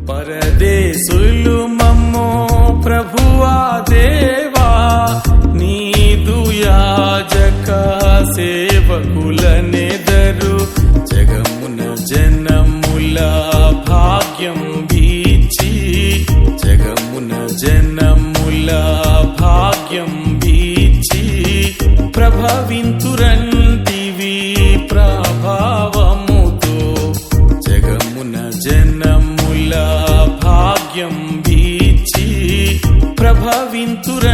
పరదేశులు మమ్మో ప్రభువా దేవా, నీదు యాజక సేవకులనెదరు, జగమున జనముల భాగ్యం వీచి, జగమున జనముల భాగ్యం వీచి, ప్రభవింతురంటివి ప్రభావముతో, జగమున జనముల భాగ్యం వీచి, ప్రభవింతుర